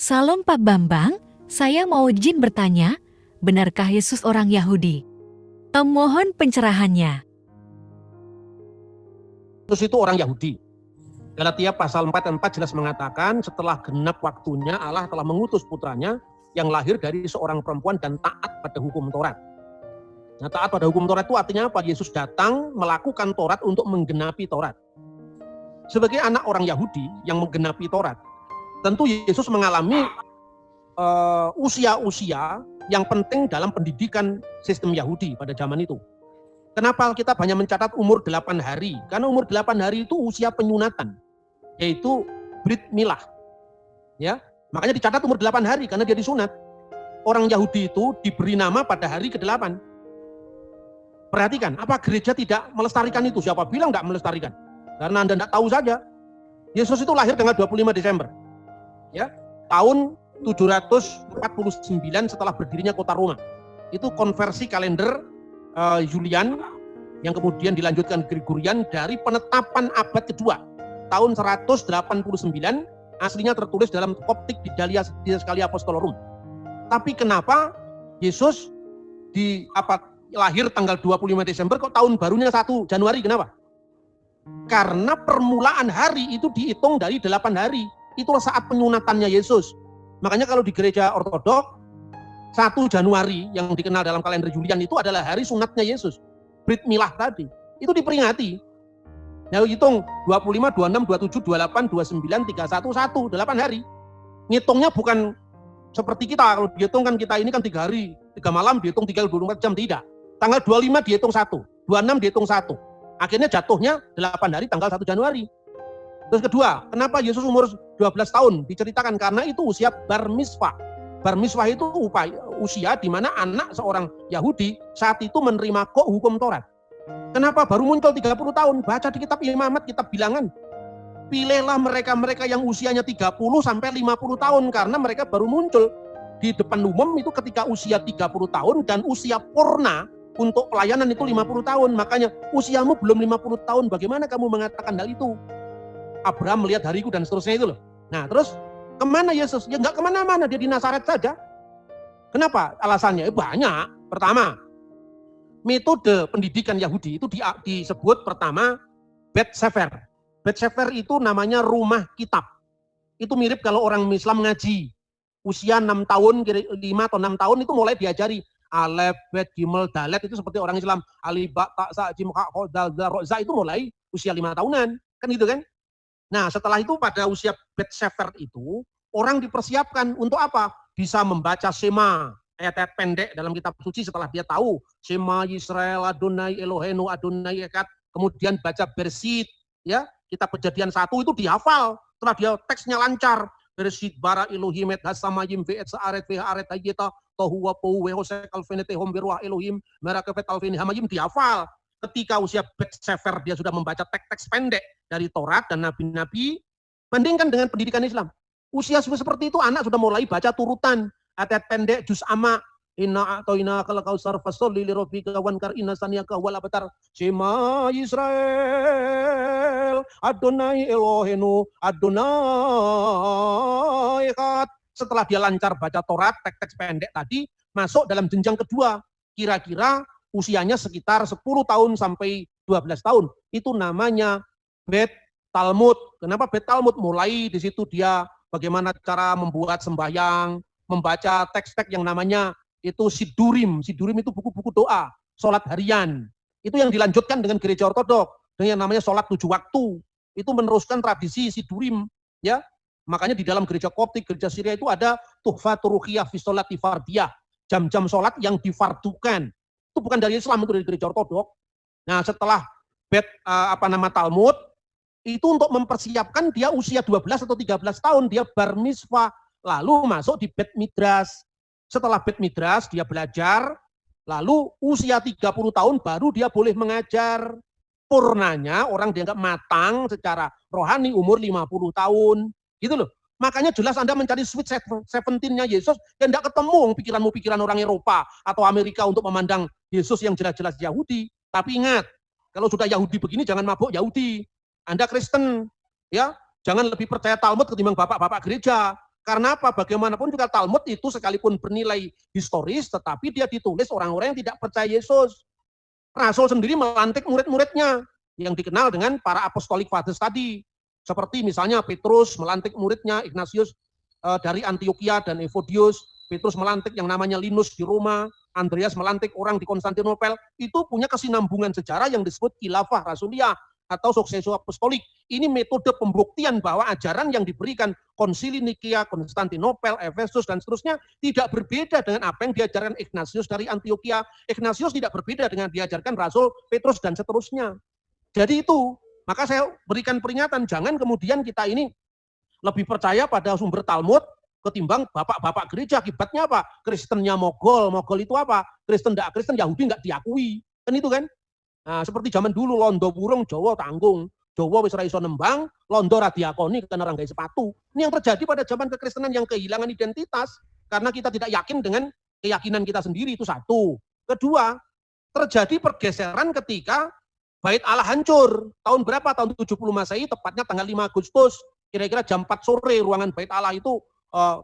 Salam Pak Bambang, saya mau izin bertanya, benarkah Yesus orang Yahudi? Mohon pencerahannya. Yesus itu orang Yahudi. Galatia pasal 4 dan 4 jelas mengatakan setelah genap waktunya Allah telah mengutus putranya yang lahir dari seorang perempuan dan taat pada hukum Taurat. Nah, taat pada hukum Taurat itu artinya apa? Yesus datang melakukan Taurat untuk menggenapi Taurat. Sebagai anak orang Yahudi yang menggenapi Taurat, tentu Yesus mengalami usia-usia yang penting dalam pendidikan sistem Yahudi pada zaman itu. Kenapa kita banyak mencatat umur 8 hari? Karena umur 8 hari itu usia penyunatan, yaitu Brit Milah. Ya, makanya dicatat umur 8 hari karena dia disunat. Orang Yahudi itu diberi nama pada hari ke-8. Perhatikan, apa gereja tidak melestarikan itu? Siapa bilang tidak melestarikan? Karena Anda tidak tahu saja. Yesus itu lahir tanggal 25 Desember. Ya, tahun 749 setelah berdirinya kota Roma. Itu konversi kalender Julian yang kemudian dilanjutkan Gregorian dari penetapan abad kedua tahun 189, aslinya tertulis dalam Koptik di Didaskalia Apostolorum. Tapi kenapa Yesus lahir tanggal 25 Desember kok tahun barunya 1 Januari? Kenapa? Karena permulaan hari itu dihitung dari 8 hari. Itulah saat penyunatannya Yesus. Makanya kalau di gereja Ortodok 1 Januari yang dikenal dalam kalender Julian itu adalah hari sunatnya Yesus. Brit Milah tadi. Itu diperingati. Nah, hitung 25, 26, 27, 28, 29, 31, 1, 8 hari. Ngitungnya bukan seperti kita. Kalau dihitung kan kita ini kan 3 hari, 3 malam dihitung 24 jam. Tidak. Tanggal 25 dihitung 1, 26 dihitung 1. Akhirnya jatuhnya 8 hari tanggal 1 Januari. Terus kedua, kenapa Yesus umur 12 tahun? Diceritakan karena itu usia bar mitzvah. Bar mitzvah itu usia di mana anak seorang Yahudi saat itu menerima hukum Taurat. Kenapa baru muncul 30 tahun? Baca di kitab Imamat, kitab bilangan. Pilihlah mereka-mereka yang usianya 30 sampai 50 tahun karena mereka baru muncul di depan umum itu ketika usia 30 tahun dan usia purna untuk pelayanan itu 50 tahun. Makanya usiamu belum 50 tahun, bagaimana kamu mengatakan hal itu? Abraham melihat hariku dan seterusnya itu loh. Nah, terus kemana Yesus? Ya nggak kemana-mana, dia di Nazaret saja. Kenapa? Alasannya banyak. Pertama, metode pendidikan Yahudi itu disebut pertama Bet Sefer. Bet Sefer itu namanya rumah kitab. Itu mirip kalau orang Islam ngaji. Usia 6 tahun, 5 atau 6 tahun itu mulai diajari. Alef, Bet, Gimel, Dalet itu seperti orang Islam. Alif, Ba, Ta, Sa, Jim, Ka, Ko, Dal, Za, Ro, Za itu mulai usia 5 tahunan. Kan gitu kan? Nah, setelah itu pada usia Bet Sefer itu, orang dipersiapkan untuk apa? Bisa membaca Shema, ayat-ayat pendek dalam kitab suci setelah dia tahu. Shema Yisrael, Adonai Eloheinu, Adonai Echad. Kemudian baca Bersit, ya, kitab Kejadian 1 itu dihafal. Setelah dia teksnya lancar. Bersit bara Elohim et hasamayim ve'et sa'aret ve'aret hayyeta tohu wa pohu wehosek alfenete homberwah Elohim merakefet alfeni hamayim dihafal. Ketika usia Bet Sefer dia sudah membaca teks-teks pendek dari Taurat dan Nabi-Nabi, bandingkan dengan pendidikan Islam. Usia seperti itu anak sudah mulai baca turutan, ayat pendek, juz amma, inna a'toina kal kausar fasolli li rabbika wankar inna saniyaka wal abtar. Shema Yisrael, Adonai Eloheinu, Adonai Echad. Setelah dia lancar baca Taurat, teks-teks pendek tadi, masuk dalam jenjang kedua. Kira-kira usianya sekitar 10 tahun sampai 12 tahun. Itu namanya Bet Talmud. Kenapa Bet Talmud? Mulai di situ dia bagaimana cara membuat sembahyang, membaca teks-teks yang namanya itu Sidurim. Sidurim itu buku-buku doa, sholat harian. Itu yang dilanjutkan dengan gereja Ortodok dengan yang namanya sholat 7 waktu. Itu meneruskan tradisi Sidurim, ya. Makanya di dalam gereja Koptik, gereja Syria itu ada Tuhfatur Ruqyah fi Sholati Fardiyah, jam-jam sholat yang difardukan. Itu bukan dari Islam, itu dari gereja Ortodok. Nah, setelah Talmud itu untuk mempersiapkan dia usia 12 atau 13 tahun dia bar mitzvah, lalu masuk di Bet Midras. Setelah Bet Midras dia belajar, lalu usia 30 tahun baru dia boleh mengajar. Purnanya orang dianggap matang secara rohani umur 50 tahun. Gitu loh. Makanya jelas Anda mencari sweet 17-nya Yesus dan tidak ketemu pikiran orang Eropa atau Amerika untuk memandang Yesus yang jelas-jelas Yahudi. Tapi ingat, kalau sudah Yahudi begini jangan mabuk Yahudi. Anda Kristen, ya, jangan lebih percaya Talmud ketimbang bapak-bapak gereja. Karena apa? Bagaimanapun juga Talmud itu sekalipun bernilai historis, tetapi dia ditulis orang-orang yang tidak percaya Yesus. Rasul sendiri melantik murid-muridnya yang dikenal dengan para apostolic fathers tadi. Seperti misalnya Petrus melantik muridnya Ignatius dari Antioquia dan Evodius. Petrus melantik yang namanya Linus di Roma. Andreas melantik orang di Konstantinopel. Itu punya kesinambungan sejarah yang disebut khilafah rasuliyah atau suksesio apostolik. Ini metode pembuktian bahwa ajaran yang diberikan Konsili Nikia, Konstantinopel, Efesus, dan seterusnya tidak berbeda dengan apa yang diajarkan Ignatius dari Antioquia. Ignatius tidak berbeda dengan diajarkan Rasul Petrus dan seterusnya. Jadi itu, maka saya berikan peringatan, jangan kemudian kita ini lebih percaya pada sumber Talmud ketimbang bapak-bapak gereja. Akibatnya apa? Kristennya mogol. Mogol itu apa? Kristen tidak Kristen, Yahudi nggak diakui. Kan itu kan? Nah, seperti zaman dulu londo burung Jawa tanggung. Jawa wis ra iso nembang, londo ra diakoni karena orang gawe sepatu. Ini yang terjadi pada zaman kekristenan yang kehilangan identitas karena kita tidak yakin dengan keyakinan kita sendiri, itu satu. Kedua, terjadi pergeseran ketika Bait Allah hancur. Tahun berapa? Tahun 70 Masehi, tepatnya tanggal 5 Agustus. Kira-kira jam 4 sore ruangan Bait Allah itu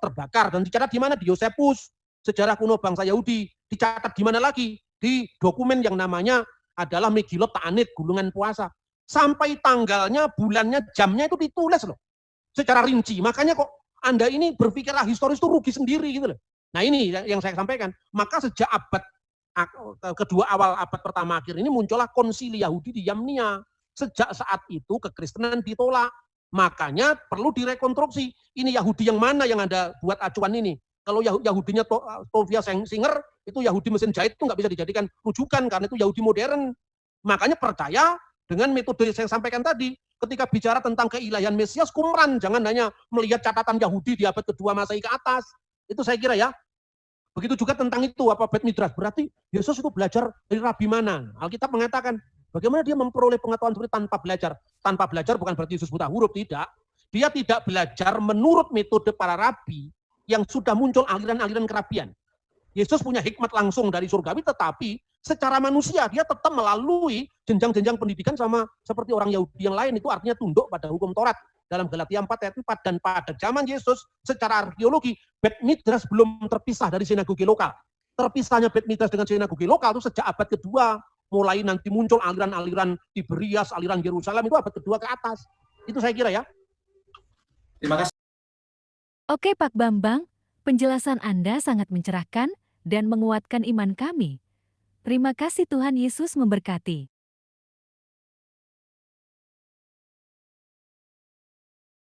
terbakar dan dicatat di mana? Di Yosefus, sejarah kuno bangsa Yahudi. Dicatat di mana lagi? Di dokumen yang namanya adalah Megilot Ta'anit, gulungan puasa. Sampai tanggalnya, bulannya, jamnya itu ditulis loh. Secara rinci. Makanya kok Anda ini berpikirlah historis itu rugi sendiri gitu loh. Nah ini yang saya sampaikan. Maka sejak abad kedua awal abad pertama akhir ini muncullah konsili Yahudi di Yamnia. Sejak saat itu kekristenan ditolak. Makanya perlu direkonstruksi. Ini Yahudi yang mana yang Anda buat acuan ini? Kalau Yahudinya Tovia Singer, itu Yahudi mesin jahit itu nggak bisa dijadikan rujukan karena itu Yahudi modern. Makanya percaya dengan metode yang saya sampaikan tadi. Ketika bicara tentang keilahian Mesias, Qumran. Jangan hanya melihat catatan Yahudi di abad kedua Masehi ke atas. Itu saya kira ya. Begitu juga tentang itu, apa Bet Midrash. Berarti Yesus itu belajar dari rabi mana? Alkitab mengatakan, bagaimana dia memperoleh pengetahuan seperti tanpa belajar. Tanpa belajar bukan berarti Yesus buta huruf, tidak. Dia tidak belajar menurut metode para rabi yang sudah muncul aliran-aliran kerabian. Yesus punya hikmat langsung dari surgawi, tetapi secara manusia dia tetap melalui jenjang-jenjang pendidikan sama seperti orang Yahudi yang lain. Itu artinya tunduk pada hukum Taurat. Dalam Galatia 4 ayat 4, dan pada zaman Yesus secara arkeologi Bet Midrash belum terpisah dari sinagoge lokal. Terpisahnya Bet Midrash dengan sinagoge lokal itu sejak abad kedua, mulai nanti muncul aliran-aliran Tiberias, aliran Yerusalem, itu abad kedua ke atas. Itu saya kira ya. Terima kasih. Oke Pak Bambang, penjelasan Anda sangat mencerahkan dan menguatkan iman kami. Terima kasih, Tuhan Yesus memberkati.